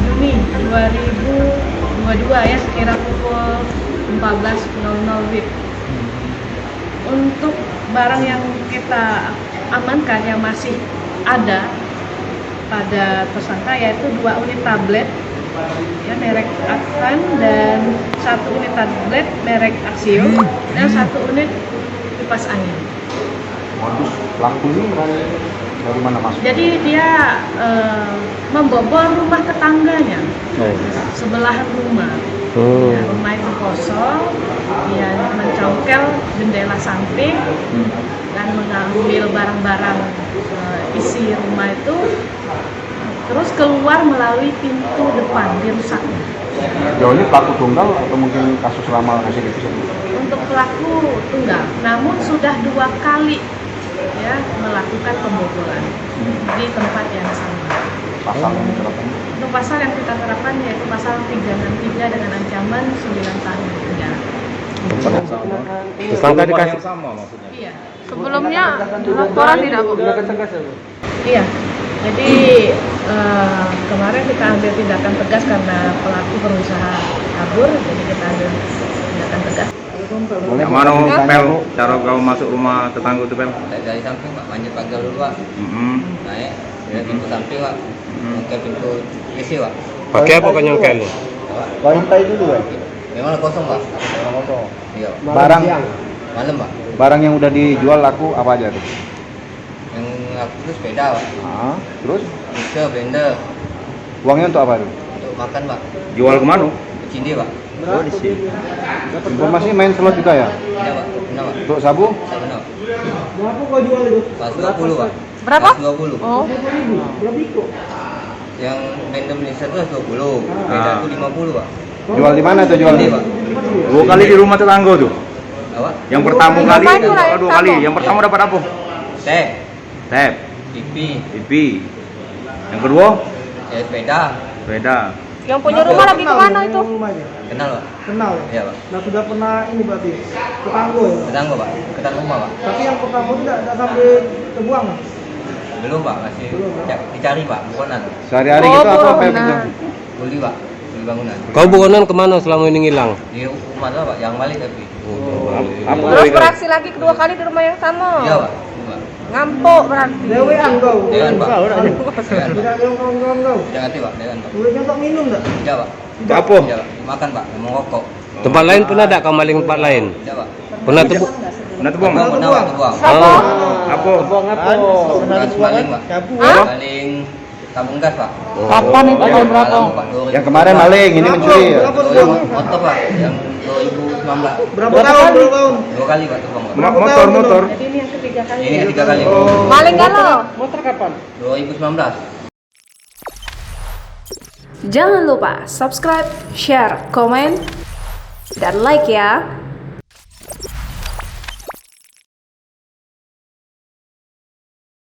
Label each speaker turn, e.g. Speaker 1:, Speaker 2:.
Speaker 1: Juni 2022 ya, sekira pukul 14.00 WIB. Untuk barang yang kita amankan yang masih ada pada tersangka yaitu 2 unit tablet ya merek Advan dan 1 unit tablet merek Axio dan 1 unit kipas angin.
Speaker 2: Modus pelaku ini dari mana masuk?
Speaker 1: Jadi dia membobol rumah tetangganya, sebelahan rumah. Ya, rumah itu kosong, dia mencongkel jendela samping dan mengambil barang-barang isi rumah itu, terus keluar melalui pintu depan, dirusaknya.
Speaker 2: Jauh ini pelaku tunggal atau mungkin kasus lama hasil itu?
Speaker 1: Untuk pelaku tunggal, namun sudah 2 kali ya melakukan pembobolan di tempat yang sama.
Speaker 2: Pasal yang diterapkan?
Speaker 1: Untuk pasal yang kita terapkan yaitu pasal 363 dengan ancaman 9 tahun penjara.
Speaker 3: Tersangka dikasih
Speaker 4: sama maksudnya?
Speaker 1: Iya.
Speaker 5: Sebelumnya laporan tidak Bu?
Speaker 1: Iya. Jadi kemarin kita ambil tindakan tegas karena pelaku berusaha kabur, jadi kita ambil tindakan tegas.
Speaker 2: Boleh
Speaker 4: Mana Pel, cara kau masuk rumah tetangga itu Pel?
Speaker 6: Dari samping Pak, manjat pagar dulu Pak, naik dari pintu samping Pak, ke pintu WC Pak.
Speaker 3: pakai apa kan nyongkel?
Speaker 6: Pak,
Speaker 2: wanita itu juga?
Speaker 6: memang kosong Pak.
Speaker 2: Kosong.
Speaker 6: Iya.
Speaker 2: Barang
Speaker 6: Malam Pak.
Speaker 2: barang yang udah dijual laku apa aja tuh?
Speaker 6: Yang aku itu sepeda Pak,
Speaker 2: Ah, terus
Speaker 6: mixer, blender,
Speaker 2: uangnya untuk apa tuh?
Speaker 6: untuk makan Pak.
Speaker 4: Jual kemana?
Speaker 6: Ke Cindi Pak.
Speaker 2: Oh, di sini. Informasi main slot juga ya?
Speaker 6: Iya Pak, benar Pak.
Speaker 2: Untuk sabu?
Speaker 6: Saya benar.
Speaker 7: Berapa kau jual itu?
Speaker 6: 120 Pak.
Speaker 5: Berapa?
Speaker 6: 120.
Speaker 5: Oh.
Speaker 7: Berapa itu?
Speaker 6: Yang blender mixer itu 120, sepeda itu 50 Pak.
Speaker 2: Jual di mana tuh jual?
Speaker 6: Cindi Pak.
Speaker 4: 2 kali di rumah tetangga tuh.
Speaker 6: Apa?
Speaker 4: Yang pertama kali,
Speaker 5: Ngapain tuh, Ray?
Speaker 4: 2 kali. Yang pertama dapat apa?
Speaker 6: Teh,
Speaker 4: Tep,
Speaker 6: TV,
Speaker 4: TV. Yang kedua,
Speaker 6: sepeda.
Speaker 4: sepeda.
Speaker 5: Yang punya rumah lagi kemana itu?
Speaker 7: Rumahnya.
Speaker 6: Kenal Pak?
Speaker 7: Kenal.
Speaker 6: Iya Pak.
Speaker 7: Nah sudah pernah ini berarti tetangga ya.
Speaker 6: Tetangga Pak, ketan rumah Pak.
Speaker 7: Tapi yang pertama itu tidak sampai terbuang.
Speaker 6: Belum Pak, masih dicari Pak, bukonan.
Speaker 2: Sehari-hari gitu apa apa yang bisa?
Speaker 6: Beli Pak, beli bangunan.
Speaker 3: Kau bukonan kemana selama ini ngilang?
Speaker 6: Di rumah lah Pak, yang balik tapi.
Speaker 4: Apa
Speaker 5: Terus beraksi lagi kedua kali di rumah yang sama?
Speaker 6: Iya Pak. Pak.
Speaker 5: Ngampuk berarti.
Speaker 7: Dewean kau.
Speaker 6: Dewan Pak. Dewan.
Speaker 7: Tidak yang kawan-kawan kau.
Speaker 6: Jangan hati Pak, Dewan Pak.
Speaker 7: Duitnya untuk minum tak?
Speaker 6: Tidak Pak.
Speaker 4: Apa?
Speaker 6: Tidak Pak, makan Pak, mau rokok.
Speaker 3: Tempat lain pernah ada kau maling tempat lain?
Speaker 6: Tidak Pak.
Speaker 3: Pernah tebu?
Speaker 4: Nah, tuh bang.
Speaker 6: Pernah Pak, tebuang.
Speaker 3: Oh,
Speaker 4: Apa?
Speaker 6: Gas maling Pak.
Speaker 5: Hah?
Speaker 6: Maling tabung gas Pak.
Speaker 5: Kapan itu? Tahun berapa?
Speaker 6: Malam, Pak, 2000.
Speaker 2: Yang kemarin maling, ini mencuri ya?
Speaker 6: Motor Pak, yang 2019.
Speaker 7: Berapa tahun? Berapa tahun?
Speaker 6: 2 kali Pak, terbang Pak.
Speaker 4: Motor.
Speaker 1: Jadi ini yang ketiga kali.
Speaker 6: Ini ketiga kali.
Speaker 5: Maling galau.
Speaker 7: Motor kapan?
Speaker 6: 2019.
Speaker 8: Jangan lupa subscribe, share, komen, dan like ya.